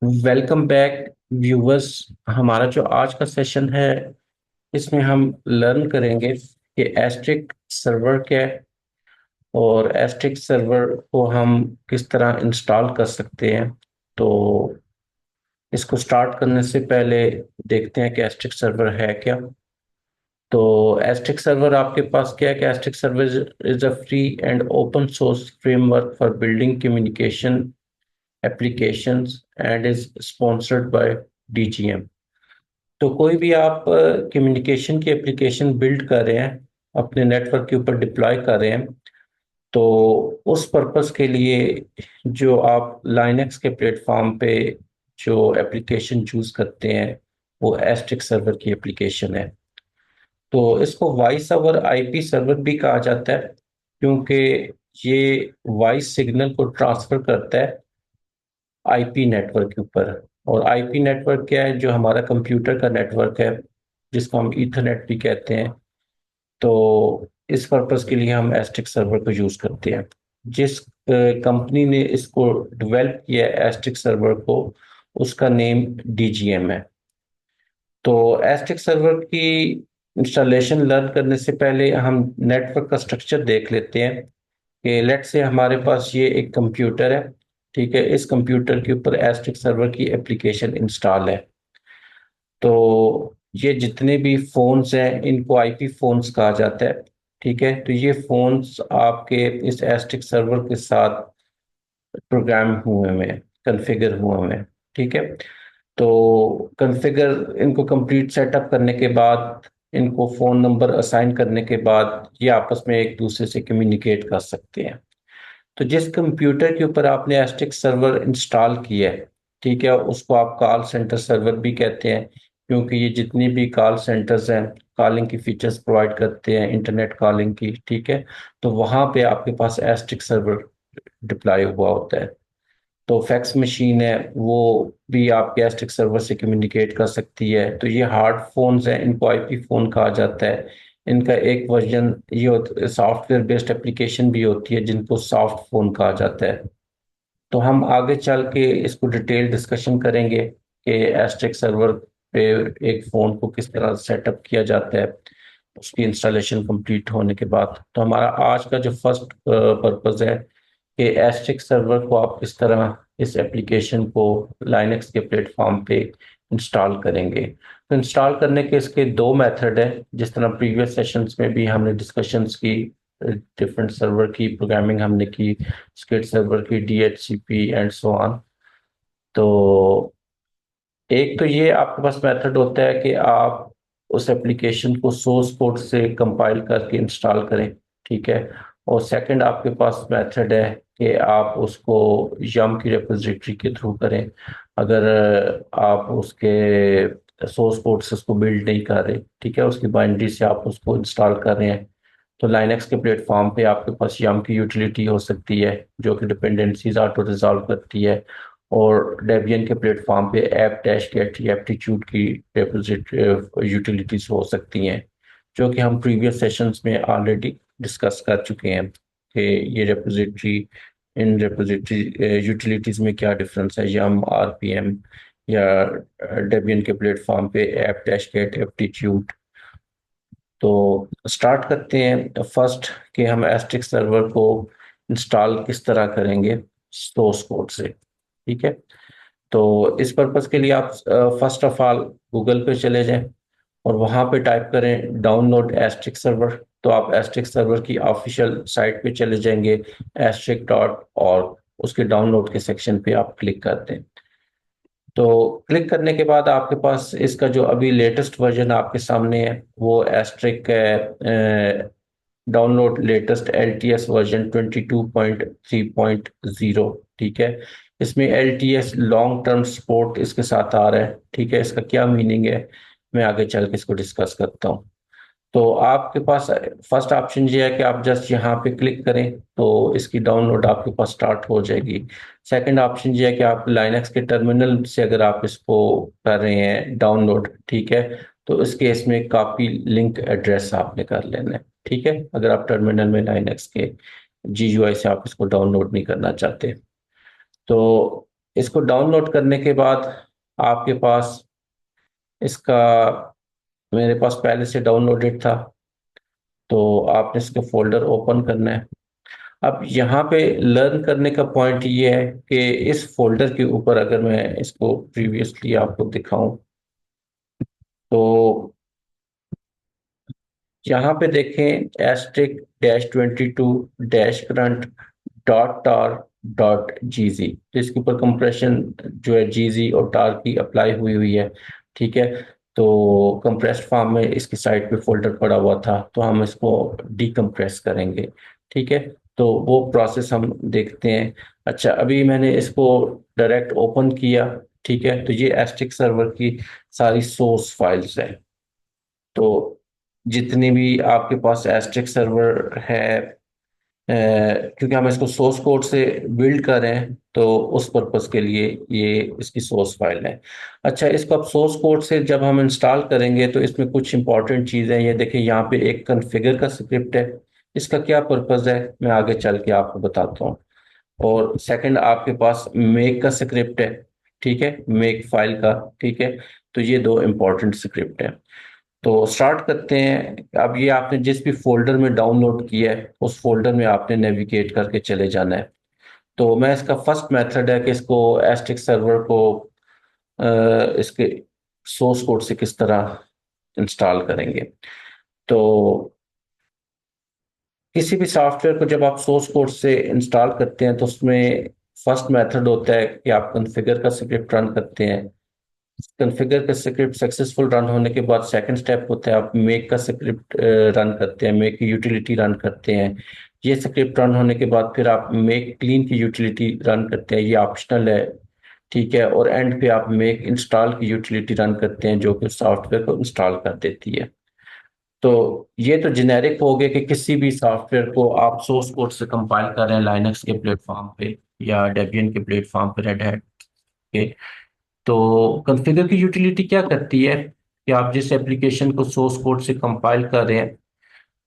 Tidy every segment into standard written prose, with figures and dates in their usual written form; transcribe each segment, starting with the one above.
Welcome back viewers. हमारा जो आज का सेशन है इसमें हम लर्न करेंगे कि एस्ट्रिक सर्वर क्या है और एस्ट्रिक सर्वर को हम किस तरह इंस्टॉल कर सकते हैं। तो इसको स्टार्ट करने से पहले देखते हैं कि एस्ट्रिक सर्वर है क्या। तो एस्ट्रिक सर्वर आपके पास क्या है कि Asterisk server is a free and open source framework for building communication applications and is sponsored by Digium. तो कोई भी आप कम्युनिकेशन की एप्लीकेशन बिल्ड कर रहे हैं, अपने नेटवर्क के ऊपर डिप्लॉय कर रहे हैं, तो उस पर्पस के लिए जो आप लाइनक्स के प्लेटफॉर्म पे जो एप्लीकेशन चूज करते हैं वो एस्ट्रिक सर्वर की एप्लीकेशन है। तो इसको वॉइस ओवर आईपी सर्वर भी कहा जाता है क्योंकि ये वॉइस सिग्नल को ट्रांसफर करता है आईपी नेटवर्क के ऊपर। और आईपी नेटवर्क क्या है? जो हमारा कंप्यूटर का नेटवर्क है जिसको हम ईथरनेट भी कहते हैं। तो इस पर्पस के लिए हम एस्ट्रिक सर्वर को यूज करते हैं। जिस कंपनी ने इसको डेवलप किया है एस्ट्रिक सर्वर को, उसका नेम डीजीएम है। तो एस्ट्रिक सर्वर की इंस्टॉलेशन लर्न करने से पहले हम नेटवर्क का स्ट्रक्चर देख लेते हैं कि लेट से हमारे पास ये एक कंप्यूटर है। ठीक है, इस कंप्यूटर के ऊपर एस्ट्रिक सर्वर की एप्लीकेशन इंस्टॉल है। तो ये जितने भी फोन्स हैं इनको आईपी फोन्स कहा जाता है। ठीक है, तो ये फोन्स आपके इस एस्ट्रिक सर्वर के साथ प्रोग्राम हुए हुए हैं, कॉन्फ़िगर हुए हुए हैं। ठीक है, तो कॉन्फ़िगर इनको कंप्लीट सेटअप करने के बाद, इनको फ़ोन नंबर असाइन करने के बाद ये आपस में एक दूसरे से कम्युनिकेट कर सकते हैं। तो जिस कंप्यूटर के ऊपर आपने एस्ट्रिक सर्वर इंस्टॉल किया है, ठीक है, उसको आप कॉल सेंटर सर्वर भी कहते हैं क्योंकि ये जितनी भी कॉल सेंटर्स हैं, कॉलिंग की फीचर्स प्रोवाइड करते हैं, इंटरनेट कॉलिंग की। ठीक है, तो वहाँ पे आपके पास एस्ट्रिक सर्वर डिप्लॉय हुआ होता है। तो फैक्स मशीन है वो भी आपके एस्ट्रिक सर्वर से कम्युनिकेट कर सकती है। तो ये हार्ड फोन्स हैं, इनको आईपी फोन कहा जाता है। इनका एक वर्जन ये सॉफ्टवेयर बेस्ड एप्लीकेशन भी होती है जिनको सॉफ्ट फोन कहा जाता है। तो हम आगे चल के इसको डिटेल डिस्कशन करेंगे कि एस्ट्रिक सर्वर पे एक फ़ोन को किस तरह सेटअप किया जाता है उसकी इंस्टॉलेशन कंप्लीट होने के बाद। तो हमारा आज का जो फर्स्ट पर्पस है कि एस्ट्रिक सर्वर को आप किस तरह इस एप्लीकेशन को लाइनक्स के प्लेटफॉर्म पे इंस्टॉल करेंगे। तो इंस्टॉल करने के इसके दो मेथड हैं, जिस तरह प्रीवियस सेशंस में भी हमने डिस्कशंस की। डिफरेंट सर्वर की प्रोग्रामिंग हमने की, स्किड सर्वर की, डीएचसीपी एंड सो ऑन। तो एक तो ये आपके पास मेथड होता है कि आप उस एप्लीकेशन को सोर्स कोड से कंपाइल करके इंस्टॉल करें। ठीक है, और सेकंड आपके पास मेथड है कि आप उसको यम की रेपोजिटरी के थ्रू करें। अगर आप उसके सोर्स कोड से उसको बिल्ड नहीं कर रहे, ठीक है, उसकी बाइनरी से आप उसको इंस्टॉल कर रहे हैं, तो लाइनक्स के प्लेटफॉर्म पे आपके पास यम की यूटिलिटी हो सकती है जो कि डिपेंडेंसीज ऑटो रिजॉल्व करती है। और डेबियन के प्लेटफॉर्म पे ऐप डैश गेट या एप्टीट्यूड की यूटिलिटीज हो सकती हैं, जो कि हम प्रीवियस सेशंस में ऑलरेडी डिस्कस कर चुके हैं कि ये रेपोजिटरी, इन रेपोजिटरी यूटिलिटीज में क्या डिफरेंस है, यम, आरपीएम या डेबियन के प्लेटफॉर्म पे ऐप डैश गेट, एप्टीट्यूड। तो स्टार्ट करते हैं फर्स्ट कि हम एस्ट्रिक सर्वर को इंस्टॉल किस तरह करेंगे सोर्स कोड से। ठीक है, तो इस पर्पस के लिए आप फर्स्ट ऑफ ऑल गूगल पे चले जाएं और वहां पे टाइप करें डाउनलोड एस्ट्रिक सर्वर। तो आप एस्ट्रिक सर्वर की ऑफिशियल साइट पे चले जाएंगे, एस्ट्रिक.org। उसके डाउनलोड के सेक्शन पे आप क्लिक करते हैं। तो क्लिक करने के बाद आपके पास इसका जो अभी लेटेस्ट वर्जन आपके सामने है वो Asterisk download latest LTS version 22.3.0। ठीक है, इसमें LTS लॉन्ग टर्म सपोर्ट इसके साथ आ रहा है। ठीक है, इसका क्या मीनिंग है मैं आगे चल के इसको डिस्कस करता हूँ। तो आपके पास फर्स्ट ऑप्शन ये है कि आप जस्ट यहाँ पे क्लिक करें तो इसकी डाउनलोड आपके पास स्टार्ट हो जाएगी। सेकंड ऑप्शन ये है कि आप लाइनक्स के टर्मिनल से अगर आप इसको कर रहे हैं डाउनलोड, ठीक है, तो इस केस में कॉपी लिंक एड्रेस आपने कर लेना है। ठीक है, अगर आप टर्मिनल में लाइनक्स के GUI से आप इसको डाउनलोड नहीं करना चाहते। तो इसको डाउनलोड करने के बाद आपके पास इसका, मेरे पास पहले से डाउनलोडेड था, तो आपने इसके फोल्डर ओपन करना है। अब यहाँ पे लर्न करने का पॉइंट ये है कि इस फोल्डर के ऊपर अगर मैं इसको प्रीवियसली आपको दिखाऊं, तो यहाँ पे देखें asterisk dash 22 dash current dot tar dot GG, तो इसके ऊपर कंप्रेशन जो है जीजी और टार की अप्लाई हुई हुई है। ठीक है, तो कंप्रेस्ड फॉर्म में इसकी साइड पे फोल्डर पड़ा हुआ था, तो हम इसको डीकम्प्रेस करेंगे। ठीक है, तो वो प्रोसेस हम देखते हैं। अच्छा, अभी मैंने इसको डायरेक्ट ओपन किया। ठीक है, तो ये एस्ट्रिक सर्वर की सारी सोर्स फाइल्स है। तो जितने भी आपके पास एस्ट्रिक सर्वर है, क्योंकि हम इसको सोर्स कोड से बिल्ड कर रहे हैं, तो उस पर्पस के लिए ये इसकी सोर्स फाइल है। अच्छा, इसको अब सोर्स कोड से जब हम इंस्टॉल करेंगे तो इसमें कुछ इंपॉर्टेंट चीज़ें, ये देखिए यहाँ पे एक कॉन्फ़िगर का स्क्रिप्ट है। इसका क्या पर्पस है मैं आगे चल के आपको बताता हूँ। और सेकंड आपके पास मेक का स्क्रिप्ट है। ठीक है, मेक फाइल का। ठीक है, तो ये दो इंपॉर्टेंट स्क्रिप्ट है। तो स्टार्ट करते हैं। अब ये आपने जिस भी फोल्डर में डाउनलोड किया है उस फोल्डर में आपने नेविगेट करके चले जाना है। तो मैं इसका फर्स्ट मेथड है कि इसको एस्टिक सर्वर को इसके सोर्स कोड से किस तरह इंस्टॉल करेंगे। तो किसी भी सॉफ्टवेयर को जब आप सोर्स कोड से इंस्टॉल करते हैं तो उसमें फर्स्ट मेथड होता है कि आप कॉन्फ़िगर का स्क्रिप्ट रन करते हैं। कॉन्फ़िगर का स्क्रिप्ट सक्सेसफुल रन होने के बाद सेकंड स्टेप होता है आप मेक का स्क्रिप्ट रन करते हैं, मेक की यूटिलिटी रन करते हैं। ये स्क्रिप्ट रन होने के बाद फिर आप मेक क्लीन की यूटिलिटी रन करते हैं, ये ऑप्शनल है। ठीक है, और एंड पे आप मेक इंस्टॉल की यूटिलिटी रन करते हैं जो कि सॉफ्टवेयर को इंस्टॉल कर देती है। तो ये तो जेनेरिक हो गया कि किसी भी सॉफ्टवेयर को आप सोर्स कोड से कंपाइल कर रहे हैं लाइनक्स के प्लेटफॉर्म पे या डेबियन के प्लेटफॉर्म पे, रेड हैट के। तो कॉन्फ़िगर की यूटिलिटी क्या करती है कि आप जिस एप्लीकेशन को सोर्स कोड से कंपाइल कर रहे हैं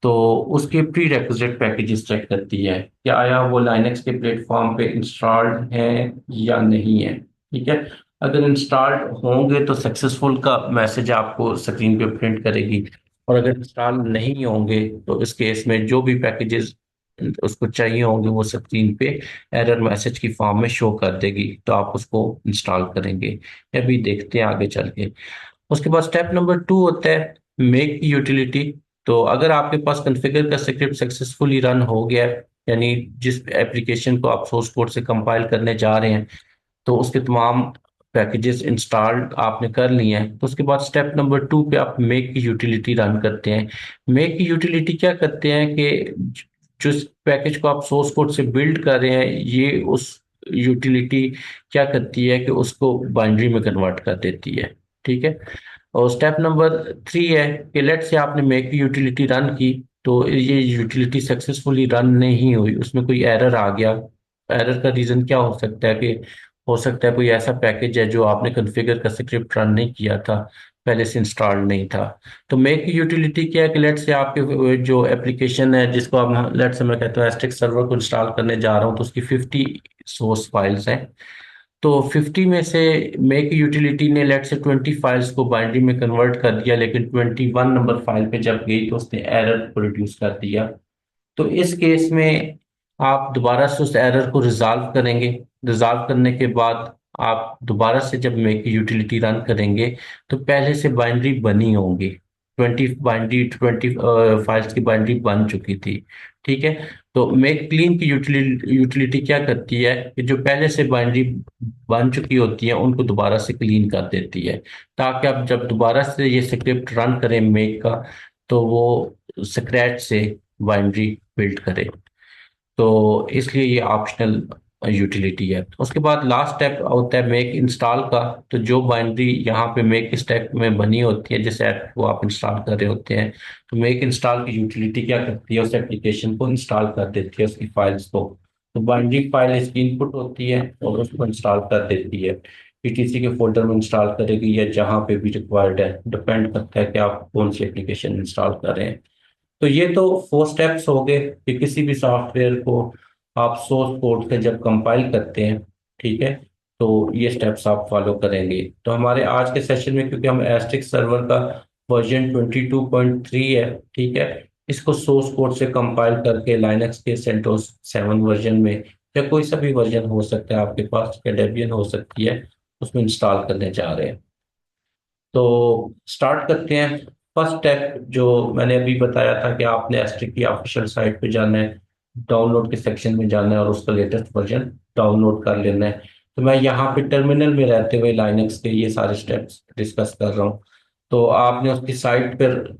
तो उसके प्री रेक्विजिट पैकेजेस चेक करती है कि आया वो लाइनक्स के प्लेटफॉर्म पे इंस्टॉल्ड है या नहीं है। ठीक है, अगर इंस्टॉल्ड होंगे तो सक्सेसफुल का मैसेज आपको स्क्रीन पे प्रिंट करेगी, और अगर इंस्टॉल नहीं होंगे तो इस केस में जो भी पैकेजेस उसको चाहिए होंगे वो स्क्रीन पे एरर मैसेज की फॉर्म में शो कर देगी, तो आप उसको इंस्टॉल करेंगे। ये भी देखते हैं आगे चल के। उसके बाद स्टेप नंबर 2 होता है मेक की यूटिलिटी। तो अगर आपके पास कॉन्फ़िगर का स्क्रिप्ट सक्सेसफुली रन हो गया है, यानी जिस एप्लीकेशन को आप सोर्स कोड से कंपाइल करने जा रहे हैं तो उसके तमाम पैकेजेस इंस्टॉल्ड आपने कर लिए हैं, तो उसके बाद स्टेप नंबर 2 पे आप मेक की यूटिलिटी रन करते हैं। मेक की यूटिलिटी क्या करते हैं कि जिस पैकेज को आप सोर्स कोड से बिल्ड कर रहे हैं, ये उस यूटिलिटी क्या करती है कि उसको बाइनरी में कन्वर्ट कर देती है। ठीक है, और स्टेप नंबर 3 है कि लेट से आपने मेक की यूटिलिटी रन की, तो ये यूटिलिटी सक्सेसफुली रन नहीं हुई, उसमें कोई एरर आ गया। एरर का रीजन क्या हो सकता है कि हो सकता है कोई ऐसा पैकेज है जो आपने कॉन्फ़िगर का स्क्रिप्ट रन नहीं किया था, पहले से इंस्टॉल नहीं था। तो मेक की यूटिलिटी क्या है कि लेट से आपके जो एप्लीकेशन है जिसको आप, लेट से मैं कहता हूँ एस्ट्रिक सर्वर को इंस्टॉल करने जा रहा हूँ, तो उसकी 50 सोर्स फाइल्स हैं। तो 50 में से मेक यूटिलिटी ने लेट से 20 फाइल्स को बाइनरी में कन्वर्ट कर दिया, लेकिन 21 नंबर फाइल पे जब गई तो उसने एरर प्रोड्यूस कर दिया। तो इस केस में आप दोबारा से उस एरर को रिजॉल्व करेंगे। रिजॉल्व करने के बाद आप दोबारा से जब मेक यूटिलिटी रन करेंगे तो पहले से बाइनरी बनी होंगी। 20 फाइल्स की बाइनरी बन चुकी थी। ठीक है, तो मेक क्लीन की यूटिलिटी क्या करती है कि जो पहले से बाइनरी बन चुकी होती है उनको दोबारा से क्लीन कर देती है, ताकि आप जब दोबारा से ये स्क्रिप्ट रन करें मेक का तो वो स्क्रैच से बाइनरी बिल्ड करे। तो इसलिए ये ऑप्शनल यूटिलिटी है। उसके बाद लास्ट स्टेप होता है मेक इंस्टॉल का। तो जो बाइनरी यहाँ पे मेक स्टेप में बनी होती है जिस ऐप को आप इंस्टॉल कर रहे होते हैं, तो मेक इंस्टॉल की यूटिलिटी क्या करती है, उस एप्लीकेशन को इंस्टॉल कर देती है, उसकी फाइल्स को। तो बाइनरी फाइल इसकी इनपुट होती है और उसको इंस्टॉल कर देती है। पीटीसी के फोल्डर में इंस्टॉल करेगी या जहाँ पे भी रिक्वायर्ड है, डिपेंड करता है कि आप कौन सी एप्लीकेशन इंस्टॉल कर रहे हैं। तो ये तो 4 स्टेप्स हो गए कि किसी भी सॉफ्टवेयर को आप सोर्स कोड से जब कंपाइल करते हैं। ठीक है, तो ये स्टेप्स आप फॉलो करेंगे। तो हमारे आज के सेशन में, क्योंकि हम एस्टिक सर्वर का वर्जन 22.3 है, ठीक है, इसको सोर्स कोड से कंपाइल करके लाइनक्स के सेंटोस 7 वर्जन में, या कोई सा भी वर्जन हो सकता है आपके पास, या डेबियन हो सकती है, उसमें इंस्टॉल करने जा रहे हैं। तो स्टार्ट करते हैं। फर्स्ट स्टेप जो मैंने अभी बताया था कि आपने एस्ट्रिक की ऑफिशियल साइट पे जाना है, डाउनलोड के सेक्शन में जाना है और उसका लेटेस्ट वर्जन डाउनलोड कर लेना है। तो मैं यहाँ पे टर्मिनल में रहते हुए लाइनक्स के ये सारे स्टेप्स डिस्कस कर रहा हूँ। तो आपने उसकी साइट पर,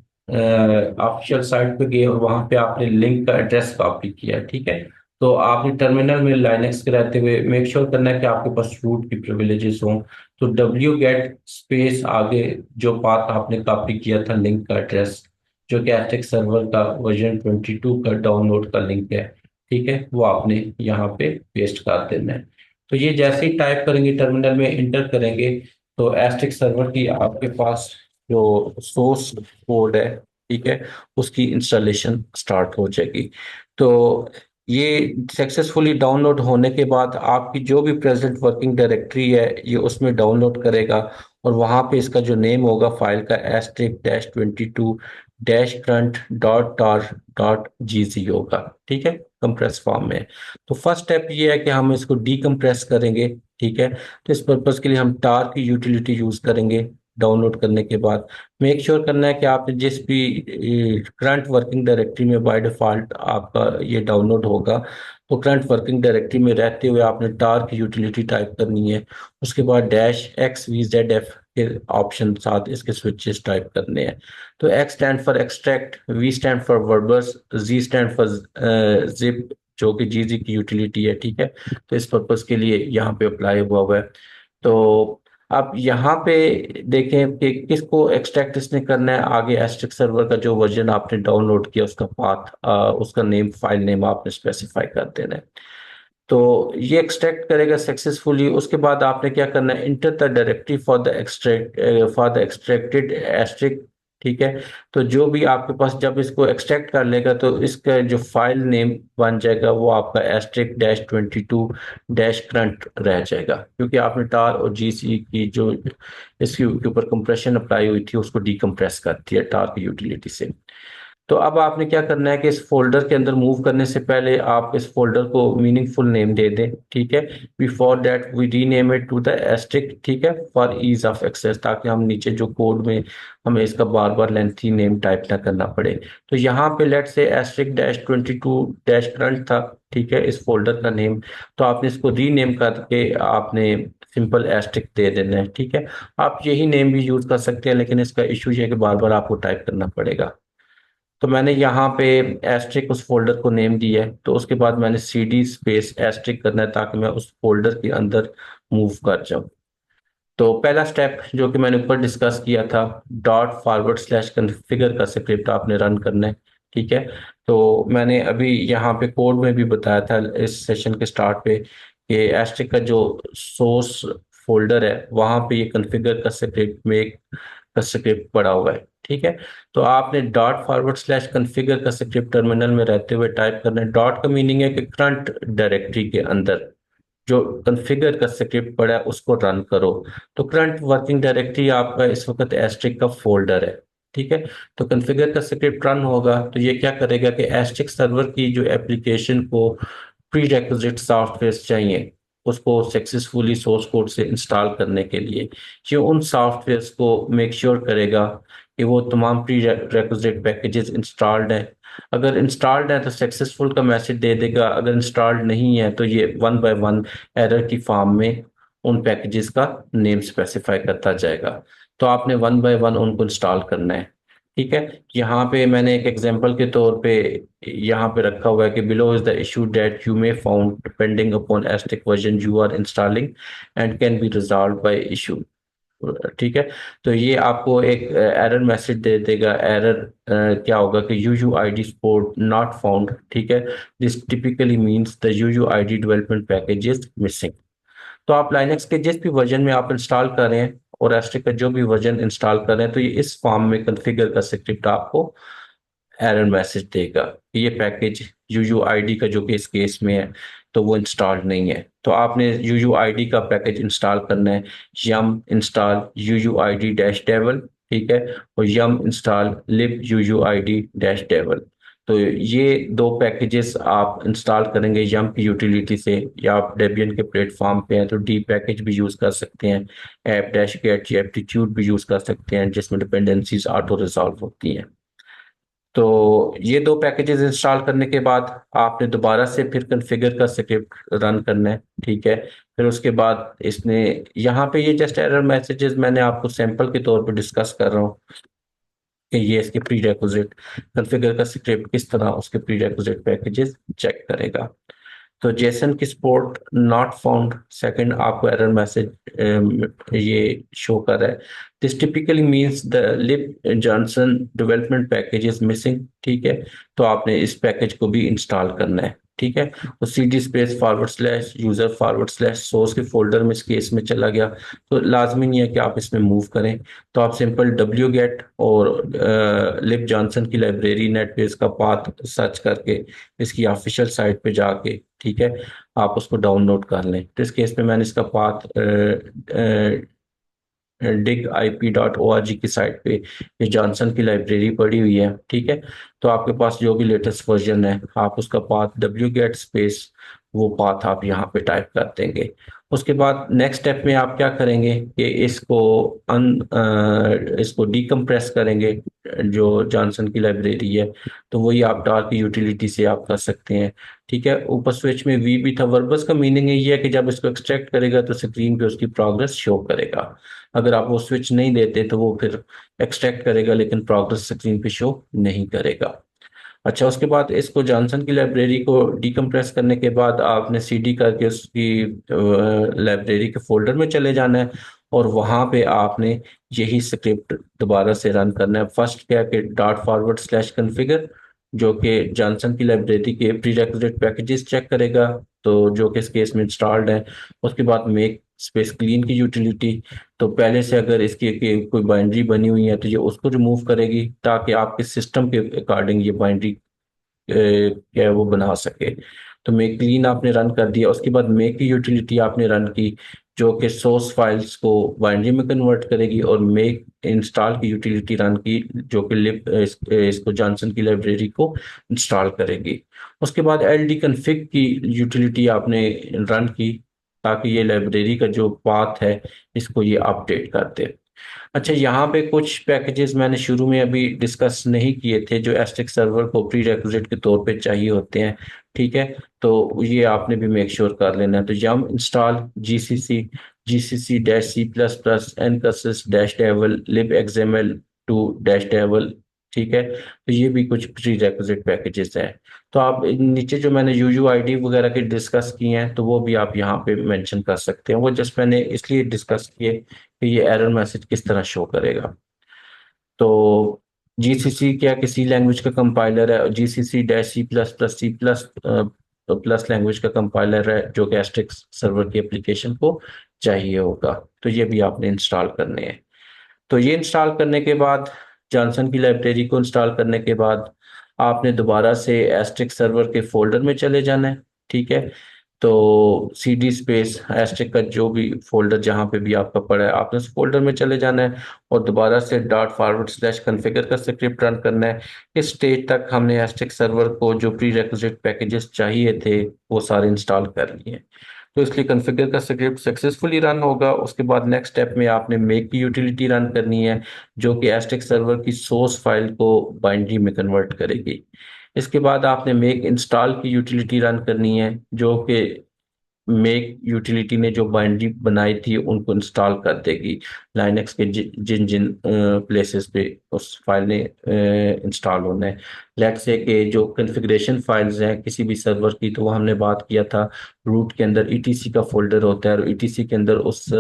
ऑफिशियल साइट पे गए और वहाँ पे आपने लिंक का एड्रेस कॉपी किया, ठीक है। तो आपने टर्मिनल में लाइनक्स के रहते हुए मेक श्योर करना है कि आपके पास रूट की प्रिविलेजेस हों। तो डब्ल्यू गेट स्पेस आगे जो पाथ आपने कॉपी किया था लिंक का एड्रेस, जो कि एस्टिक सर्वर का वर्जन 22 का डाउनलोड का लिंक है, ठीक है, वो आपने यहाँ पे पेस्ट कर देना है। तो ये जैसे ही टाइप करेंगे, टर्मिनल में इंटर करेंगे, तो एस्टिक सर्वर की आपके पास जो सोर्स कोड है, ठीक है, उसकी इंस्टॉलेशन स्टार्ट हो जाएगी। तो ये सक्सेसफुली डाउनलोड होने के बाद आपकी जो भी प्रेजेंट वर्किंग डायरेक्टरी है ये उसमें डाउनलोड करेगा, और वहां पे इसका जो नेम होगा फाइल का asterisk dash 22 dash current dot tar dot GC होगा, ठीक है, कंप्रेस फॉर्म में। तो फर्स्ट स्टेप ये है कि हम इसको डीकम्प्रेस करेंगे, ठीक है। तो इस पर्पज के लिए हम टार की यूटिलिटी यूज करेंगे। डाउनलोड करने के बाद मेक श्योर करना है कि आपने जिस भी करंट वर्किंग डायरेक्टरी में बाय डिफॉल्ट आपका ये डाउनलोड होगा, तो करंट वर्किंग डायरेक्टरी में रहते हुए आपने टार की यूटिलिटी टाइप करनी है। उसके बाद dash X V Z F के ऑप्शन साथ इसके स्विचेस टाइप करने हैं। तो X stand for extract, V stand for verbose, G stand for zip, जो कि जीजी की यूटिलिटी है, ठीक है। तो इस पर्पज के लिए यहाँ पे अप्लाई हुआ है। तो आप यहाँ पे देखें कि किसको एक्सट्रैक्ट इसने करना है। आगे एस्ट्रिक सर्वर का जो वर्जन आपने डाउनलोड किया उसका पाथ, उसका नेम, फाइल नेम आपने स्पेसिफाई कर देना है। तो ये एक्सट्रैक्ट करेगा सक्सेसफुली। उसके बाद आपने क्या करना है, enter the directory for the extracted Asterisk, ठीक है। तो जो भी आपके पास जब इसको एक्सट्रैक्ट कर लेगा तो इसका जो फाइल नेम बन जाएगा वो आपका एस्ट्रिक डैश 22 डैश करंट रह जाएगा, क्योंकि आपने टार और जीसी की जो इसके ऊपर कंप्रेशन अप्लाई हुई थी उसको डीकम्प्रेस कर दिया टार की यूटिलिटी से। तो अब आपने क्या करना है कि इस फोल्डर के अंदर मूव करने से पहले आप इस फोल्डर को मीनिंगफुल नेम दे दें, ठीक है। Before that we rename it to the Asterisk, ठीक है, फॉर ईज ऑफ एक्सेस, ताकि हम नीचे जो कोड में हमें इसका बार बार लेंथी नेम टाइप ना करना पड़े। तो यहाँ पे लेट से एस्ट्रिक डैश 22 डैश करंट था, ठीक है, इस फोल्डर का नेम। तो आपने इसको रीनेम करके आपने सिंपल एस्ट्रिक दे देना है, ठीक है। आप यही नेम भी यूज कर सकते हैं, लेकिन इसका इशू ये है कि बार बार आपको टाइप करना पड़ेगा। तो मैंने यहाँ पे एस्ट्रिक उस फोल्डर को नेम दिया है। तो उसके बाद मैंने सीडी स्पेस एस्ट्रिक करना है ताकि मैं उस फोल्डर के अंदर मूव कर जाऊं। तो पहला स्टेप जो कि मैंने ऊपर डिस्कस किया था, डॉट फॉरवर्ड स्लैश कॉन्फ़िगर का स्क्रिप्ट आपने रन करना है, ठीक है। तो मैंने अभी यहाँ पे कोड में भी बताया था इस सेशन के स्टार्ट पे कि एस्ट्रिक का जो सोर्स फोल्डर है वहाँ पे ये कॉन्फ़िगर का स्क्रिप्ट पड़ा हुआ है, ठीक है। तो आपने डॉट फॉरवर्ड स्लैश कॉन्फ़िगर का स्क्रिप्ट टर्मिनल में रहते हुए टाइप करना है। डॉट का मीनिंग है कि करंट डायरेक्टरी के अंदर जो कॉन्फ़िगर का स्क्रिप्ट पड़ा है उसको रन करो। तो करंट वर्किंग डायरेक्टरी आपका इस वक्त एस्ट्रिक का फोल्डर है, ठीक है। तो कॉन्फ़िगर का स्क्रिप्ट रन होगा तो ये क्या करेगा कि एस्ट्रिक सर्वर की जो एप्लीकेशन को प्री रेक्विजिट सॉफ्टवेयर चाहिए उसको सक्सेसफुली सोर्स कोड से इंस्टॉल करने के लिए, ये उन सॉफ्टवेयर्स को मेक श्योर करेगा कि वो तमाम प्री रेक्विजिट पैकेजेस इंस्टॉल्ड हैं। अगर इंस्टॉल्ड है तो सक्सेसफुल का मैसेज दे देगा, अगर इंस्टॉल्ड नहीं है तो ये वन बाय वन एरर की फॉर्म में उन पैकेजेस का नेम स्पेसिफाई करता जाएगा। तो आपने वन बाय वन उनको इंस्टॉल करना है, ठीक है। यहाँ पे मैंने एक एग्जांपल के तौर पे यहाँ पे रखा हुआ है कि below is the issue that you may found depending upon Asterisk version you are installing and can be resolve by issue, ठीक है। तो ये आपको एक एरर मैसेज दे देगा। एरर क्या होगा कि UU ID support not found, ठीक है, this typically means the UU ID development package is missing. तो आप लाइनक्स के जिस भी वर्जन में आप इंस्टॉल कर रहे हैं और एस्ट्रिक का जो भी वर्जन इंस्टॉल कर रहे हैं, तो ये इस फॉर्म में कॉन्फ़िगर का स्क्रिप्ट आपको एरर मैसेज देगा कि ये पैकेज यूयू आईडी का जो कि इस केस में है तो वो इंस्टॉल्ड नहीं है। तो आपने UUID का पैकेज इंस्टॉल करना है, यम इंस्टॉल UUID डैश डेवल, ठीक है, और यम इंस्टॉल लिब UUID डैश डेवल। तो ये दो पैकेजेस आप इंस्टॉल करेंगे यम की यूटिलिटी से, या आप डेबियन के प्लेटफॉर्म पे हैं तो डी पैकेज भी यूज़ कर सकते हैं, ऐप डैश गेट या एप्टीट्यूड भी यूज़ कर सकते हैं जिसमें डिपेंडेंसीज ऑटो रिजॉल्व होती हैं। तो ये दो पैकेजेस इंस्टॉल करने के बाद आपने दोबारा से फिर कॉन्फ़िगर का स्क्रिप्ट रन करना है, ठीक है। फिर उसके बाद इसने यहाँ पे ये जस्ट एरर मैसेजेस मैंने आपको सैंपल के तौर पे डिस्कस कर रहा हूँ कि ये इसके प्री रेक्विजिट कॉन्फ़िगर का स्क्रिप्ट किस तरह उसके प्री रेक्विजिट पैकेजेस चेक करेगा। तो जेसन की सपोर्ट नॉट फाउंड, सेकंड आपको एरर मैसेज ये शो कर रहा है। This typically means the lip Johnson development package is missing, ठीक है। तो आपने इस पैकेज को भी इंस्टॉल करना है, ठीक है। तो CD space forward slash user forward slash source के फोल्डर में इस केस में चला गया, तो लाजमी नहीं है कि आप इसमें मूव करें। तो आप सिंपल wget और लिप जॉनसन की लाइब्रेरी नेटबेस का पाथ सर्च करके इसकी ऑफिशियल साइट पे जाके, ठीक है, आप उसको डाउनलोड कर लें। तो इस केस में मैंने इसका पाथ dig.ip.org की साइट पे ये जॉनसन की लाइब्रेरी पड़ी हुई है, ठीक है। तो आपके पास जो भी लेटेस्ट वर्जन है आप उसका पाथ wget स्पेस वो पाथ आप यहाँ पे टाइप कर देंगे। उसके बाद नेक्स्ट स्टेप में आप क्या करेंगे कि इसको डीकम्प्रेस करेंगे, जो जॉनसन की लाइब्रेरी है, तो वही आप डार्क यूटिलिटी से आप कर सकते हैं, ठीक है। ऊपर स्विच में वी भी था, वर्बस का मीनिंग ये है कि जब इसको एक्सट्रैक्ट करेगा तो स्क्रीन पे उसकी प्रोग्रेस शो करेगा। अगर आप वो स्विच नहीं देते तो वो फिर एक्सट्रैक्ट करेगा लेकिन प्रोग्रेस स्क्रीन पे शो नहीं करेगा। अच्छा, उसके बाद इसको जॉनसन की लाइब्रेरी को डीकम्प्रेस करने के बाद आपने सीडी करके उसकी लाइब्रेरी के फोल्डर में चले जाना है, और वहां पे आपने यही स्क्रिप्ट दोबारा से रन करना है। फर्स्ट क्या है कि डॉट फॉरवर्ड स्लैश कॉन्फ़िगर, जो कि जॉनसन की लाइब्रेरी के प्रीरेक्विजिट पैकेजेस चेक करेगा, तो जो कि इस केस में इंस्टॉल्ड है। उसके बाद मेक स्पेस क्लीन की यूटिलिटी, तो पहले से अगर इसकी कोई बाइंड्री बनी हुई है तो ये उसको रिमूव करेगी ताकि आपके सिस्टम के अकॉर्डिंग ये बाइंड्री क्या है वो बना सके। तो मेक क्लीन आपने रन कर दिया, उसके बाद मेक की यूटिलिटी आपने रन की जो कि सोर्स फाइल्स को बाइनरी में कन्वर्ट करेगी, और मेक इंस्टॉल की यूटिलिटी रन की जो कि इसको जॉनसन की लाइब्रेरी को इंस्टॉल करेगी। उसके बाद LD config की यूटिलिटी आपने रन की ताकि ये लाइब्रेरी का जो पाथ है इसको ये अपडेट कर दे। अच्छा, यहाँ पे कुछ पैकेजेस मैंने शुरू में अभी डिस्कस नहीं किए थे जो एस्टिक सर्वर को प्री रेक्विजिट के तौर पे चाहिए होते हैं, ठीक है। तो ये आपने भी मेक श्योर कर लेना है। तो yum install GCC dash C plus plus ncurses dash devel lib XML two dash devel, ठीक है। तो ये भी कुछ प्री रेक्विजिट पैकेजेस हैं। तो आप नीचे जो मैंने UUID वगैरह के डिस्कस किए हैं तो वो भी आप यहाँ पे मेंशन कर सकते हैं, वो जस्ट मैंने इसलिए डिस्कस किए कि ये एरर मैसेज किस तरह शो करेगा। तो जीसीसी क्या किसी लैंग्वेज का कंपाइलर है, GCC dash C plus plus C plus plus language का कंपाइलर है जो कि एस्ट्रिक्स सर्वर की एप्लीकेशन को चाहिए होगा। तो ये भी आपने इंस्टॉल करने हैं। तो ये इंस्टॉल करने के बाद, जॉनसन की लाइब्रेरी को इंस्टॉल करने के बाद, आपने दोबारा से एस्ट्रिक सर्वर के फोल्डर में चले जाना है, ठीक है। तो CD स्पेस एस्ट्रिक का जो भी फोल्डर जहाँ पे भी आपका पड़ा है आपने उस फोल्डर में चले जाना है, और दोबारा से डॉट फॉरवर्ड स्लैश कॉन्फ़िगर का स्क्रिप्ट रन करना है। इस स्टेज तक हमने एस्ट्रिक सर्वर को जो प्री रेक्विजिट पैकेजेस चाहिए थे वो सारे इंस्टॉल कर लिए। तो इसलिए कॉन्फ़िगर का स्क्रिप्ट सक्सेसफुली रन होगा। उसके बाद नेक्स्ट स्टेप में आपने मेक की यूटिलिटी रन करनी है जो कि एस्टिक सर्वर की सोर्स फाइल को बाइनरी में कन्वर्ट करेगी। इसके बाद आपने मेक इंस्टॉल की यूटिलिटी रन करनी है जो कि मेक यूटिलिटी ने जो बाइनरी बनाई थी उनको इंस्टॉल कर देगी लाइनक्स के जिन जिन प्लेसेस पे उस फाइल ने इंस्टॉल होना है। लेट्स से कि जो कॉन्फ़िगरेशन फाइल्स हैं किसी भी सर्वर की, तो वो हमने बात किया था रूट के अंदर ETC का फोल्डर होता है, और ETC के अंदर उस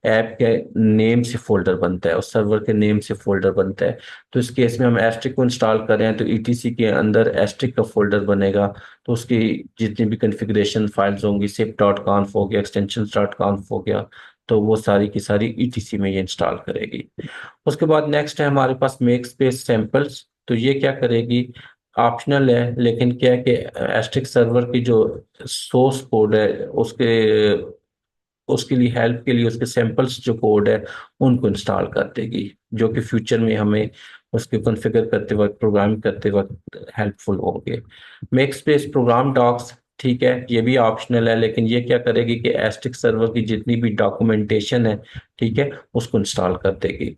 ऐप के नेम से फोल्डर बनता है, उस सर्वर के नेम से फोल्डर बनता है। तो इस केस में हम एस्ट्रिक को इंस्टॉल कर रहे हैं तो ETC के अंदर एस्ट्रिक का फोल्डर बनेगा। तो उसकी जितनी भी कॉन्फ़िगरेशन फाइल्स होंगी, zip.conf हो गया, extensions.conf हो गया, तो वो सारी की सारी ETC में ये इंस्टॉल करेगी। उसके बाद नेक्स्ट है हमारे पास मेक स्पेस सैंपल्स। तो ये क्या करेगी, ऑप्शनल है, लेकिन क्या है कि एस्ट्रिक सर्वर की जो सोर्स कोड है उसके उसके लिए हेल्प के लिए उसके सैंपल्स जो कोड है उनको इंस्टॉल कर देगी, जो कि फ्यूचर में हमें उसके कॉन्फ़िगर करते वक्त, प्रोग्राम करते वक्त हेल्पफुल होंगे। मेक स्पेस प्रोग्राम डॉक्स, ठीक है, ये भी ऑप्शनल है, लेकिन ये क्या करेगी कि एस्टिक सर्वर की जितनी भी डॉक्यूमेंटेशन है, ठीक है, उसको इंस्टॉल कर देगी।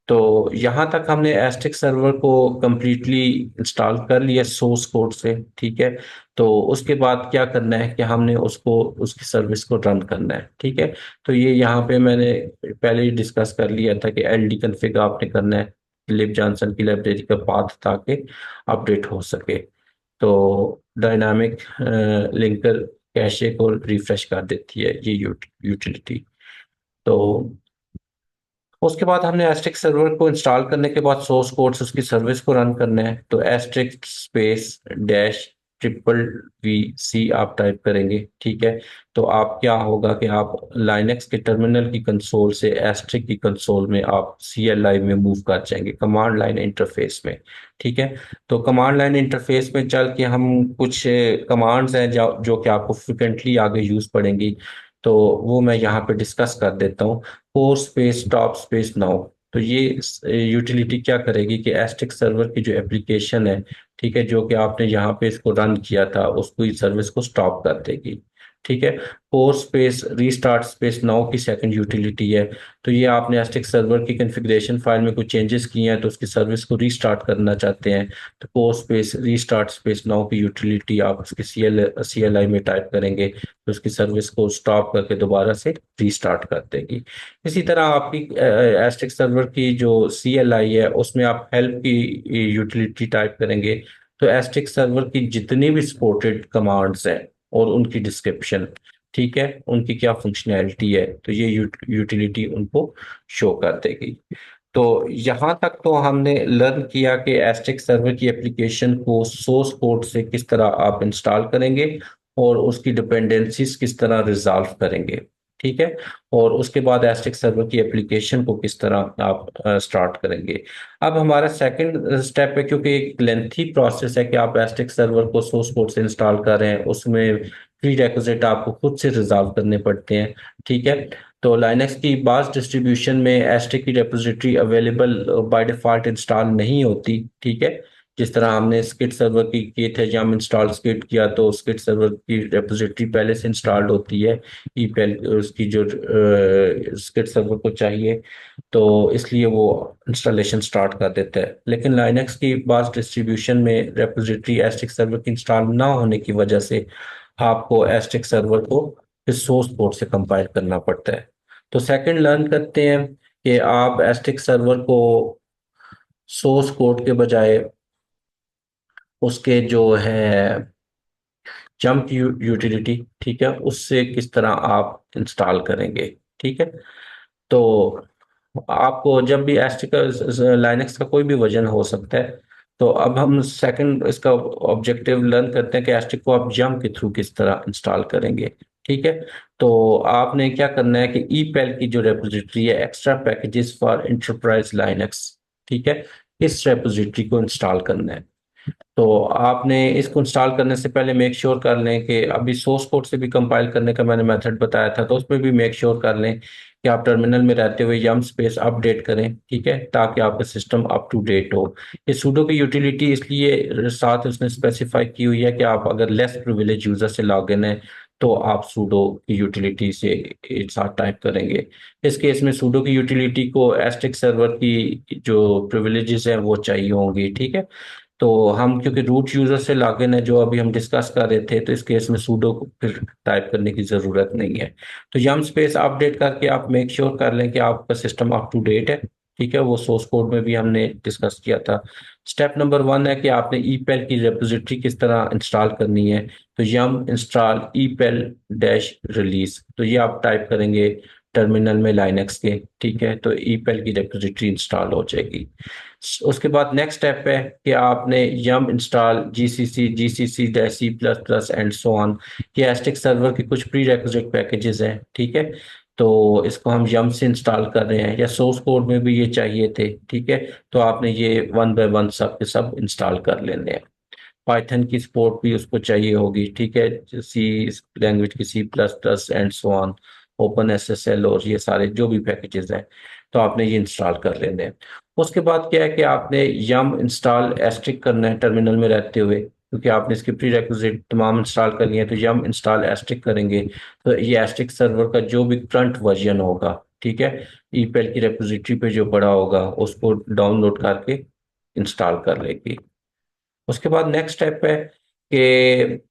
तो यहाँ तक हमने एस्टिक सर्वर को कंप्लीटली इंस्टॉल कर लिया सोर्स कोड से, ठीक है। तो उसके बाद क्या करना है कि हमने उसको, उसकी सर्विस को रन करना है, ठीक है। तो ये यहाँ पे मैंने पहले ही डिस्कस कर लिया था कि एल डी कन्फिग आपने करना है लिब जॉनसन की लाइब्रेरी का पाथ, ताकि अपडेट हो सके। तो डायनामिक लिंकर कैशे को रिफ्रेश कर देती है ये यूटिलिटी। तो उसके बाद हमने एस्ट्रिक सर्वर को इंस्टॉल करने के बाद सोर्स कोड से उसकी सर्विस को रन करना है। तो asterisk space dash triple V C आप टाइप करेंगे, ठीक है। तो आप क्या होगा कि आप लाइनक्स के टर्मिनल की कंसोल से एस्ट्रिक की कंसोल में आप सी एल आई में मूव कर जाएंगे, कमांड लाइन इंटरफेस में, ठीक है। तो कमांड लाइन इंटरफेस में चल के हम कुछ कमांड्स हैं जो कि आपको फ्रिक्वेंटली आगे यूज पड़ेंगी, तो वो मैं यहाँ पे डिस्कस कर देता हूँ। Four space top space now, तो ये यूटिलिटी क्या करेगी कि एस्टिक सर्वर की जो एप्लीकेशन है, ठीक है, जो कि आपने यहाँ पे इसको रन किया था, उसको इस सर्विस को स्टॉप कर देगी, ठीक है। Four space restart space now की सेकंड यूटिलिटी है। तो ये आपने एस्टिक सर्वर की कॉन्फ़िगरेशन फाइल में कुछ चेंजेस किए हैं, तो उसकी सर्विस को रीस्टार्ट करना चाहते हैं, तो four space restart space now की यूटिलिटी आप उसकी सी एल आई में टाइप करेंगे, तो उसकी सर्विस को स्टॉप करके दोबारा से रीस्टार्ट कर देगी। इसी तरह आपकी एस्टिक सर्वर की जो सी एल आई है उसमें आप हेल्प की यूटिलिटी टाइप करेंगे, तो एस्टिक सर्वर की जितनी भी सपोर्टेड कमांड्स हैं और उनकी डिस्क्रिप्शन, ठीक है, उनकी क्या फंक्शनैलिटी है, तो ये यूटिलिटी उनको शो कर देगी। तो यहाँ तक तो हमने लर्न किया कि एस्टिक सर्वर की एप्लीकेशन को सोर्स कोड से किस तरह आप इंस्टॉल करेंगे और उसकी डिपेंडेंसीज किस तरह रिजॉल्व करेंगे, ठीक है। और उसके बाद एस्टिक सर्वर की एप्लीकेशन को किस तरह आप स्टार्ट करेंगे। अब हमारा सेकंड स्टेप है, क्योंकि एक लेंथी प्रोसेस है कि आप एस्टिक सर्वर को सोर्स कोड से इंस्टॉल कर रहे हैं, उसमें प्री रेक्विजिट आपको खुद से रिजॉल्व करने पड़ते हैं, ठीक है। तो लाइनक्स की बास डिस्ट्रीब्यूशन में एस्ट्रिक की repository available by default install नहीं होती, ठीक है। जिस तरह हमने स्किट सर्वर की किए थे, जब हम इंस्टॉल स्किट किया तो स्किट सर्वर की रेपोजिटरी पहले से इंस्टॉल्ड होती है, ई पहले उसकी जो स्किट सर्वर को चाहिए, तो इसलिए वो इंस्टॉलेशन स्टार्ट कर देता है। लेकिन लाइनक्स की बास डिस्ट्रीब्यूशन में रेपोजिटरी एस्ट्रिक सर्वर की इंस्टॉल ना होने की वजह से आपको एस्ट्रिक सर्वर को इस सोर्स कोड से कंपाइल करना पड़ता है। तो सेकंड लर्न करते हैं कि आप एस्टिक सर्वर को सोर्स कोड के बजाय उसके जो है जंप यूटिलिटी, ठीक है, उससे किस तरह आप इंस्टॉल करेंगे, ठीक है। तो आपको जब भी एस्टिक लाइनक्स का कोई भी वर्जन हो सकता है, तो अब हम सेकंड इसका ऑब्जेक्टिव लर्न करते हैं कि एस्टिक को आप जंप के थ्रू किस तरह इंस्टॉल करेंगे, ठीक है। तो आपने क्या करना है कि ईपेल की जो रेपोजिटरी है, extra packages for enterprise Linux, ठीक है, इस रेपोजिटरी को इंस्टॉल करना है। तो आपने इसको इंस्टॉल करने से पहले मेक श्योर कर लें कि अभी सोर्स कोड से भी कंपाइल करने का मैंने मेथड बताया था, तो उसमें भी मेक श्योर कर लें कि आप टर्मिनल में रहते हुए यम स्पेस अपडेट करें, ठीक है, ताकि आपका सिस्टम अप टू डेट हो। ये सूडो की यूटिलिटी इसलिए साथ उसने स्पेसिफाई की हुई है कि आप अगर लेस प्रिविलेज यूजर से लॉगिन है, तो आप सूडो की यूटिलिटी से एक साथ टाइप करेंगे। इस केस में सूडो की यूटिलिटी को एस्टिक सर्वर की जो प्रिविलेजेस हैं वो चाहिए होंगी, ठीक है। तो हम क्योंकि रूट यूजर से लॉगिन है जो अभी हम डिस्कस कर रहे थे, तो इस केस में सूडो को फिर टाइप करने की जरूरत नहीं है। तो यम स्पेस अपडेट करके आप मेक श्योर कर लें कि आपका सिस्टम अप टू डेट है, ठीक है। वो सोर्स कोड में भी हमने डिस्कस किया था। स्टेप नंबर वन है कि आपने ईपेल की रेपोजिटरी किस तरह इंस्टॉल करनी है। तो यम इंस्टॉल ईपेल डैश रिलीज, तो ये आप टाइप करेंगे टर्मिनल में लाइनक्स के, ठीक है, तो ईपेल की रेपोजिटरी इंस्टॉल हो जाएगी। उसके बाद नेक्स्ट स्टेप है कि आपने yum install G C C dash C plus plus and so on, ये एस्टिक सर्वर के कुछ प्री रेक्विजिट पैकेजेस हैं, ठीक है। तो इसको हम यम से इंस्टॉल कर रहे हैं, या सोर्स कोड में भी ये चाहिए थे, ठीक है। तो आपने ये वन बाय वन सब के सब इंस्टॉल कर लेने हैं। पाइथन की सपोर्ट भी उसको चाहिए होगी, ठीक है, सी लैंग्वेज की, C++ and so on, open SSL और ये सारे जो भी पैकेजेस हैं, तो आपने ये इंस्टॉल कर लेने हैं। उसके बाद क्या है कि आपने यम इंस्टॉल एस्ट्रिक करना है टर्मिनल में रहते हुए, क्योंकि आपने इसके प्री रेक्विजिट तमाम इंस्टॉल कर लिए हैं, तो यम इंस्टॉल एस्ट्रिक करेंगे तो ये एस्ट्रिक सर्वर का जो भी करंट वर्जन होगा, ठीक है, ईपेल की रेपोजिटरी पे जो पड़ा होगा उसको डाउनलोड करके इंस्टॉल कर लेगी। उसके बाद नेक्स्ट स्टेप है कि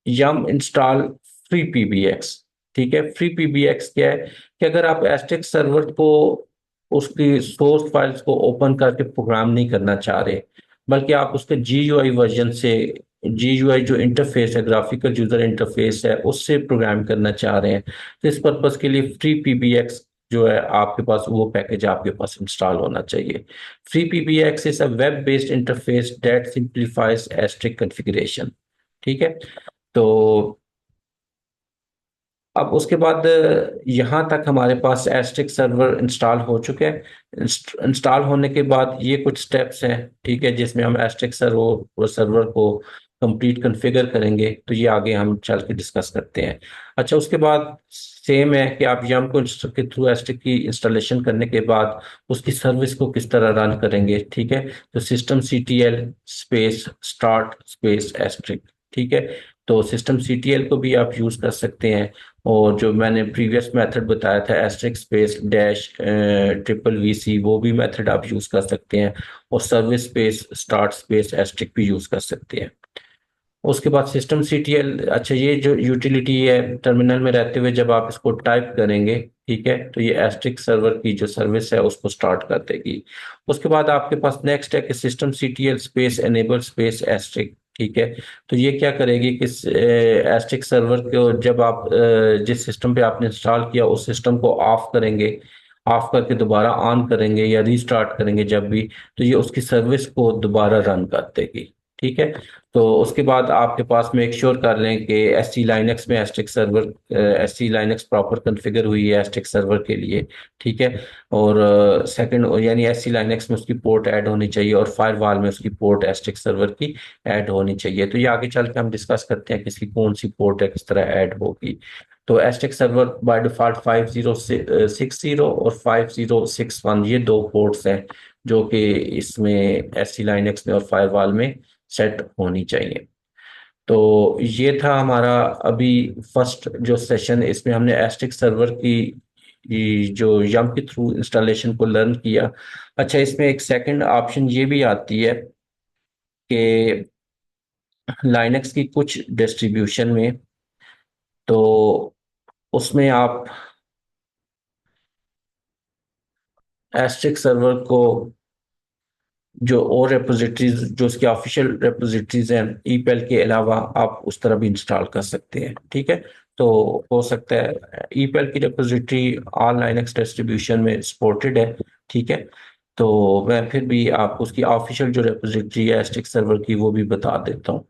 यम इंस्टॉल फ्री पीबीएक्स। ठीक है, फ्री पीबीएक्स क्या है कि अगर आप एस्टेक्स सर्वर को उसकी सोर्स फाइल्स को ओपन करके प्रोग्राम नहीं करना चाह रहे, बल्कि आप उसके GUI वर्जन से, GUI जो इंटरफेस है, ग्राफिकल यूजर इंटरफेस है, उससे प्रोग्राम करना चाह रहे हैं, तो इस पर्पज के लिए फ्री पीबीएक्स जो है आपके पास, वो पैकेज आपके पास इंस्टॉल होना चाहिए। Free PBX is a web based interface that simplifies Asterisk configuration. ठीक है, तो अब उसके बाद यहाँ तक हमारे पास एस्ट्रिक सर्वर इंस्टॉल हो चुके हैं। इंस्टॉल होने के बाद ये कुछ स्टेप्स हैं, ठीक है, जिसमें हम एस्ट्रिक सर्वर सर्वर को कंप्लीट कॉन्फ़िगर करेंगे, तो ये आगे हम चल के डिस्कस करते हैं। अच्छा, उसके बाद सेम है कि आप यम को के थ्रू एस्ट्रिक की इंस्टॉलेशन करने के बाद उसकी सर्विस को किस तरह रन करेंगे। ठीक है, तो systemctl space start space Asterisk. ठीक है, तो systemctl को भी आप यूज कर सकते हैं, और जो मैंने प्रीवियस मेथड बताया था Asterisk space dash triple VC, वो भी मेथड आप यूज कर सकते हैं, और service space start space Asterisk भी यूज कर सकते हैं। उसके बाद systemctl, अच्छा, ये जो यूटिलिटी है टर्मिनल में रहते हुए जब आप इसको टाइप करेंगे, ठीक है, तो ये एस्ट्रिक सर्वर की जो सर्विस है उसको स्टार्ट कर देगी। उसके बाद आपके पास नेक्स्ट है कि systemctl space enable space Asterisk. ठीक है, तो ये क्या करेगी कि एस्ट्रिक सर्वर को जब आप जिस सिस्टम पे आपने इंस्टॉल किया उस सिस्टम को ऑफ करेंगे, ऑफ करके दोबारा ऑन करेंगे या रीस्टार्ट करेंगे जब भी, तो ये उसकी सर्विस को दोबारा रन कर देगी। ठीक है, तो उसके बाद आपके पास मेक श्योर कर लें कि SC लाइनक्स में Asterisk server, SC Linux proper configure हुई है एस्ट्रिक सर्वर के लिए। ठीक है, और सेकंड यानी SC लाइनक्स में उसकी पोर्ट ऐड होनी चाहिए, और फायरवॉल में उसकी पोर्ट एस्ट्रिक सर्वर की ऐड होनी चाहिए। तो ये आगे चल के हम डिस्कस करते हैं कि इसकी कौन सी पोर्ट है, किस तरह ऐड होगी। तो एस्ट्रिक सर्वर बाय डिफॉल्ट 5060 और 5061, ये दो पोर्ट्स हैं जो कि इसमें SC लाइनक्स में और फायरवॉल में सेट होनी चाहिए। तो ये था हमारा अभी फर्स्ट जो सेशन, इसमें हमने एस्ट्रिक सर्वर की जो यम के थ्रू इंस्टॉलेशन को लर्न किया। अच्छा, इसमें एक सेकंड ऑप्शन ये भी आती है कि लाइनक्स की कुछ डिस्ट्रीब्यूशन में, तो उसमें आप एस्ट्रिक सर्वर को जो और रेपोजिटरीज, जो उसकी ऑफिशियल रेपोजिटरीज हैं ईपेल के अलावा, आप उस तरह भी इंस्टॉल कर सकते हैं। ठीक है, तो हो सकता है ईपेल की रेपोजिटरी ऑल लाइनक्स डिस्ट्रीब्यूशन में सपोर्टेड है। ठीक है, तो मैं फिर भी आपको उसकी ऑफिशियल जो रेपोजिटरी है एस्ट्रिक सर्वर की वो भी बता देता हूँ।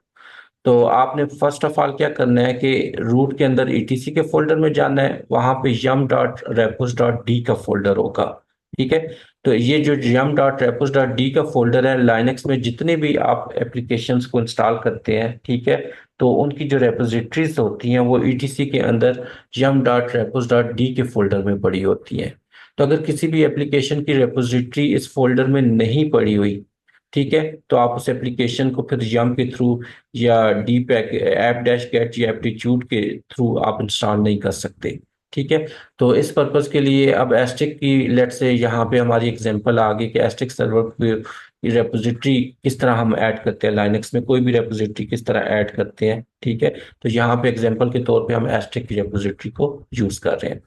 तो आपने फर्स्ट ऑफ ऑल क्या करना है कि रूट के अंदर ETC के फोल्डर में जाना है, वहां पे yum.repos.d का फोल्डर होगा। ठीक है, तो ये जो yum.repos.d का फोल्डर है, लाइनक्स में जितने भी आप एप्लीकेशंस को इंस्टॉल करते हैं, ठीक है, तो उनकी जो रेपोजिटरीज होती हैं वो ETC के अंदर yum.repos.d के फोल्डर में पड़ी होती हैं। तो अगर किसी भी एप्लीकेशन की रेपोजिटरी इस फोल्डर में नहीं पड़ी हुई, ठीक है, तो आप उस एप्लीकेशन को फिर यम के थ्रू या D pack app dash get या एप्टीट्यूड के थ्रू आप इंस्टॉल नहीं कर सकते। ठीक है, तो इस पर्पज के लिए अब एस्ट्रिक की, लेट से यहाँ पे हमारी एग्जांपल आ गई कि एस्ट्रिक सर्वर की रेपोजिटरी किस तरह हम ऐड करते हैं, लाइनक्स में कोई भी रेपोजिटरी किस तरह ऐड करते हैं। ठीक है, तो यहाँ पे एग्जांपल के तौर पे हम एस्ट्रिक की रेपोजिटरी को यूज कर रहे हैं।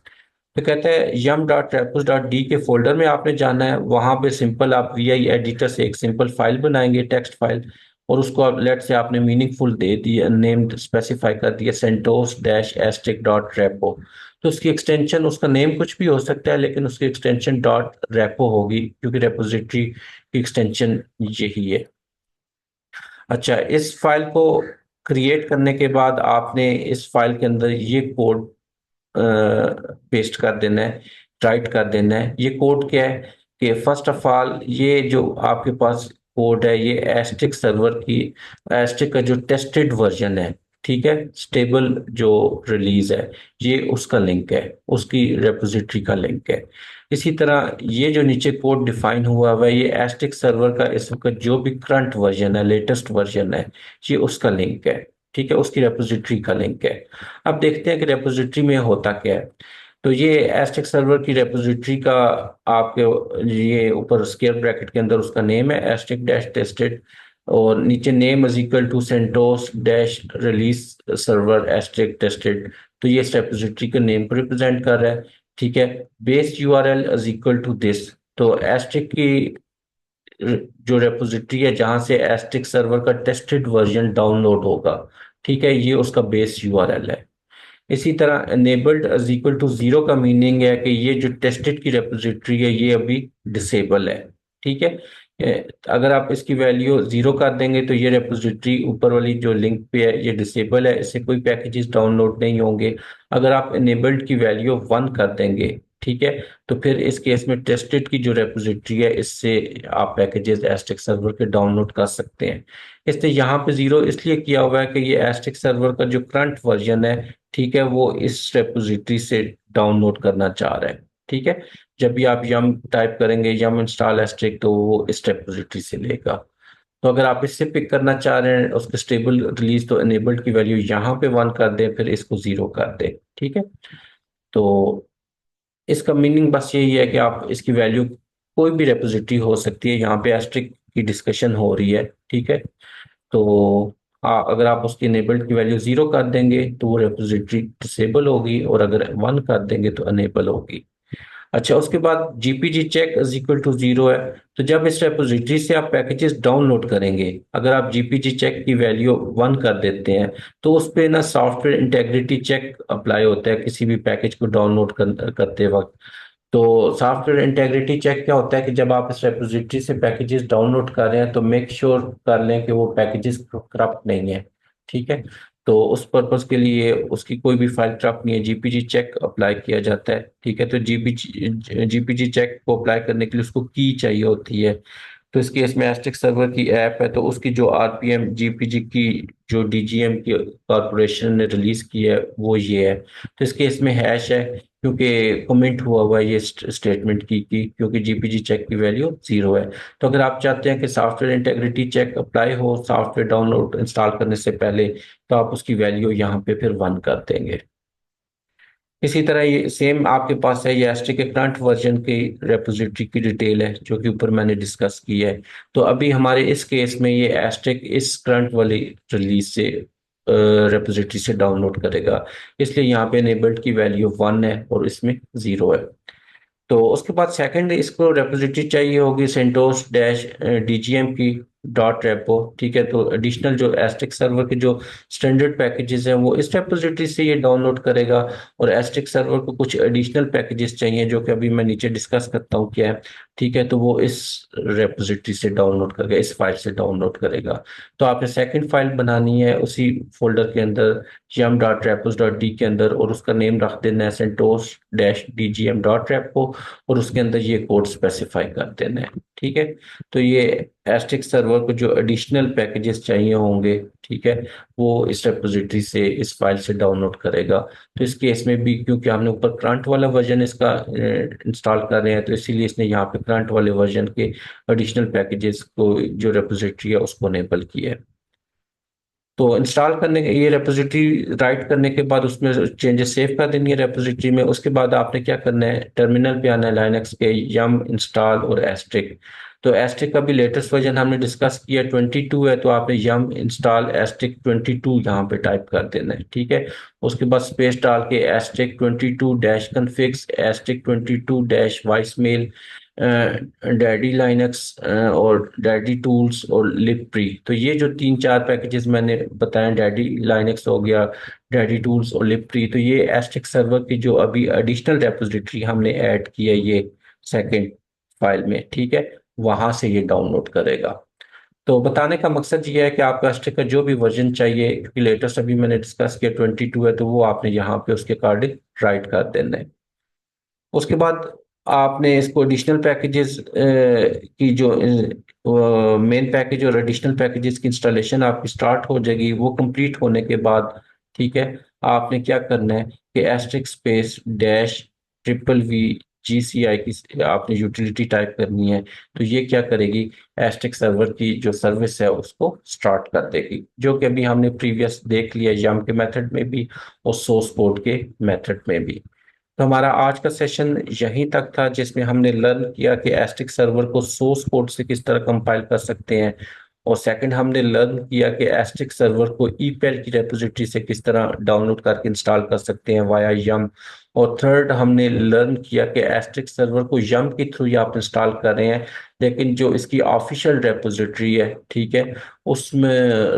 तो कहते हैं yum.repos.d के फोल्डर में आपने जाना है, वहां पे सिंपल आप VI एडिटर से एक सिंपल फाइल बनाएंगे, टेक्स्ट फाइल, और उसको आप लेट से आपने मीनिंगफुल दे दिया, नेम स्पेसिफाई कर दिया CentOS dash Asterisk dot repo. तो उसकी एक्सटेंशन, उसका नेम कुछ भी हो सकता है, लेकिन उसकी एक्सटेंशन डॉट रेपो होगी, क्योंकि रेपोजिटरी की एक्सटेंशन यही है। अच्छा, इस फाइल को क्रिएट करने के बाद आपने इस फाइल के अंदर ये कोड पेस्ट कर देना है, राइट कर देना है। ये कोड क्या है कि फर्स्ट ऑफ ऑल ये जो आपके पास कोड है ये एस्ट्रिक सर्वर की, एस्ट्रिक का जो टेस्टेड वर्जन है, ठीक है, स्टेबल जो रिलीज है, ये उसका लिंक है, उसकी रेपोजिटरी का लिंक है। इसी तरह ये जो नीचे कोड डिफाइन हुआ हुआ है ये एस्ट्रिक सर्वर का इस वक्त जो भी करंट वर्जन है, लेटेस्ट वर्जन है, ये उसका लिंक है, ठीक है, उसकी रेपोजिटरी का लिंक है। अब देखते हैं कि रेपोजिटरी में होता क्या है। तो ये एस्टेक सर्वर की रेपोजिटरी का आपके ये ऊपर स्क्वायर ब्रैकेट के अंदर उसका नेम है एस्टेक डैश टेस्टेड, और नीचे name is equal to CentOS dash release server Asterisk tested. तो ये इस रेपोजिटरी के नेम को रिप्रेजेंट कर रहा है, ठीक है। Base URL is equal to this, तो एस्टेक की जो रेपोजिटरी है जहां से एस्टेक सर्वर का टेस्टेड वर्जन डाउनलोड होगा, ठीक है, ये उसका बेस यूआरएल है। इसी तरह enabled is equal to zero का मीनिंग है कि ये जो टेस्टेड की रेपोजिटरी है ये अभी डिसेबल है, ठीक है। अगर आप इसकी वैल्यू जीरो कर देंगे तो ये रेपोजिटरी ऊपर वाली जो लिंक पे है ये डिसेबल है, इससे कोई पैकेजेस डाउनलोड नहीं होंगे। अगर आप enabled की वैल्यू वन कर देंगे, ठीक है, तो फिर इस केस में टेस्टेड की जो रेपोजिटरी है इससे आप पैकेजेस एस्टेक सर्वर के डाउनलोड कर सकते हैं। इसलिए यहाँ पे जीरो इसलिए किया हुआ है कि ये एस्टेक सर्वर का जो करंट वर्जन है, ठीक है, वो इस रेपोजिटरी से डाउनलोड करना चाह रहा है, ठीक है। जब भी आप यम टाइप करेंगे यम इंस्टॉल एस्ट्रिक तो वो इस रेपोजिटरी से लेगा। तो अगर आप इससे पिक करना चाह रहे हैं उसके स्टेबल रिलीज, तो एनेबल्ड की वैल्यू यहाँ पे वन कर दें, फिर इसको जीरो कर दें, ठीक है। तो इसका मीनिंग बस यही है कि आप इसकी वैल्यू कोई भी रेपोजिटरी हो सकती है, यहाँ पे एस्ट्रिक की डिस्कशन हो रही है, ठीक है। तो अगर आप उसकी इनेबल्ड की वैल्यू जीरो कर देंगे तो वो रेपोजिटरी डिसेबल होगी, और अगर वन कर देंगे तो अनेबल होगी। अच्छा, उसके बाद GPG check is equal to zero है। तो जब इस रेपोजिटरी से आप पैकेजेस डाउनलोड करेंगे, अगर आप जीपीजी चेक की वैल्यू वन कर देते हैं तो उस पे ना सॉफ्टवेयर इंटेग्रिटी चेक अप्लाई होता है किसी भी पैकेज को डाउनलोड करते वक्त। तो सॉफ्टवेयर इंटेग्रिटी चेक क्या होता है कि जब आप इस रेपोजिटरी से पैकेजेस डाउनलोड कर रहे हैं तो मेक श्योर कर लें कि वो पैकेजेस करप्ट नहीं है, ठीक है। तो उस पर्पस के लिए उसकी कोई भी फाइल करप्ट नहीं है, जीपीजी चेक अप्लाई किया जाता है, ठीक है। तो जीपीजी चेक को अप्लाई करने के लिए उसको की चाहिए होती है। तो इस केस में एस्टिक सर्वर की ऐप है तो उसकी जो आरपीएम जीपीजी की जो डीजीएम की कॉरपोरेशन ने रिलीज की है वो ये है। तो इस केस में हैश है क्योंकि कमेंट हुआ हुआ है ये स्टेटमेंट की क्योंकि जीपीजी चेक की वैल्यू जीरो है। तो अगर आप चाहते हैं कि सॉफ्टवेयर इंटेग्रिटी चेक अप्लाई हो सॉफ्टवेयर डाउनलोड इंस्टॉल करने से पहले, तो आप उसकी वैल्यू यहाँ पे फिर वन कर देंगे। इसी तरह ये सेम आपके पास है, ये एस्ट्रिक के करंट वर्जन की रेपोजिटरी की डिटेल है जो कि ऊपर मैंने डिस्कस की है। तो अभी हमारे इस केस में ये एस्ट्रिक इस करंट वाली रिलीज से रेपोजिटरी से डाउनलोड करेगा, इसलिए यहाँ पे एनेबल्ड की वैल्यू वन है और इसमें जीरो है। तो उसके बाद सेकंड इसको रेपोजिटरी चाहिए होगी सेंटोस डैश डीजीएम की डॉट रेपो, ठीक है। तो एडिशनल जो एस्ट्रिक सर्वर के जो स्टैंडर्ड पैकेजेस हैं वो इस रेपोजिटरी से ये डाउनलोड करेगा, और एस्ट्रिक सर्वर को कुछ एडिशनल पैकेजेस चाहिए जो कि अभी मैं नीचे डिस्कस करता हूँ क्या है, ठीक है। तो वो इस रेपोजिटरी से डाउनलोड करेगा, इस फाइल से डाउनलोड करेगा। तो आपने सेकंड फाइल बनानी है उसी फोल्डर के अंदर yum dot repos dot d के अंदर, और उसका नेम रख देना है CentOS dash DGM dot repo, और उसके अंदर ये कोड स्पेसिफाई कर देना है, ठीक है। तो ये एस्टिक सर्वर को जो एडिशनल पैकेजेस चाहिए होंगे, ठीक है, वो इस रेपोजिटरी से इस फाइल से डाउनलोड करेगा। तो इस केस में भी क्योंकि हमने ऊपर करंट वाला वर्जन इसका इंस्टॉल कर रहे हैं तो इसीलिए इसने यहाँ पे करंट वाले वर्जन के एडिशनल पैकेजेस को जो रेपोजिटरी है उसको अनेबल किया है। तो इंस्टॉल करने के ये रेपोजिटरी राइट करने के बाद उसमें चेंजेस सेव कर देनी है रेपोजिटरी में। उसके बाद आपने क्या करना है, टर्मिनल पे आना है, लाइनक्स के यम इंस्टॉल और एस्ट्रिक। तो एस्ट्रिक का भी लेटेस्ट वर्जन हमने डिस्कस किया 22 है, तो आपने यम इंस्टॉल एस्ट्रिक 22 यहाँ पे टाइप कर देना है, ठीक है। उसके बाद स्पेस डाल के asterisk 22 dash configs asterisk 22 dash voice mail डैडी लाइनक्स और डैडी टूल्स और लिबप्री। तो ये जो तीन चार पैकेजेस मैंने बताए, डैडी लाइनक्स हो गया, डैडी टूल्स और लिबप्री, तो ये एस्ट्रिक सर्वर की जो अभी एडिशनल रेपोजिटरी हमने ऐड की है ये सेकंड फाइल में, ठीक है, वहां से ये डाउनलोड करेगा। तो बताने का मकसद ये है कि आपको एस्ट्रिक का जो भी वर्जन चाहिए, क्योंकि लेटेस्ट अभी मैंने डिस्कस किया 22 है, तो वो आपने यहाँ पे उसके अकॉर्डिंग राइट कर देना है। उसके बाद आपने इसको एडिशनल पैकेजेस की जो मेन पैकेज और एडिशनल पैकेजेस की इंस्टॉलेशन आपकी स्टार्ट हो जाएगी। वो कंप्लीट होने के बाद ठीक है, आपने क्या करना है कि asterisk space dash triple V GCI की आपने यूटिलिटी टाइप करनी है। तो ये क्या करेगी, एस्ट्रिक सर्वर की जो सर्विस है उसको स्टार्ट कर देगी, जो कि अभी हमने प्रीवियस देख लिया यम के मेथड में भी और सोर्स कोड के मेथड में भी। तो हमारा आज का सेशन यहीं तक था, जिसमें हमने लर्न किया कि एस्टिक सर्वर को सोर्स कोड से किस तरह कंपाइल कर सकते हैं, और सेकंड हमने लर्न किया कि एस्टिक सर्वर को ईपेल की रेपोजिटरी से किस तरह डाउनलोड करके इंस्टॉल कर सकते हैं वाया यम। और थर्ड हमने लर्न किया कि एस्टिक सर्वर को यम के थ्रू ही आप इंस्टॉल कर रहे हैं, लेकिन जो इसकी ऑफिशियल रेपोजिटरी है ठीक है, उसमें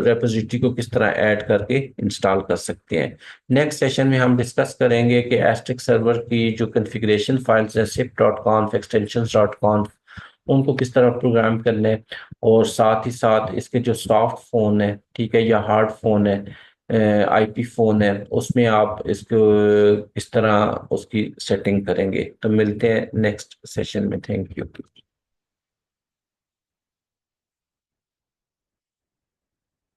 रेपोजिटरी को किस तरह ऐड करके इंस्टॉल कर सकते हैं। नेक्स्ट सेशन में हम डिस्कस करेंगे कि एस्ट्रिक सर्वर की जो कॉन्फ़िगरेशन फाइल्स हैं sip.conf extensions.conf, उनको किस तरह प्रोग्राम करना है, और साथ ही साथ इसके जो सॉफ्ट फ़ोन है ठीक है या हार्ड फ़ोन है, आईपी फ़ोन है, उसमें आप इसको किस तरह उसकी सेटिंग करेंगे। तो मिलते हैं नेक्स्ट सेशन में। Thank you.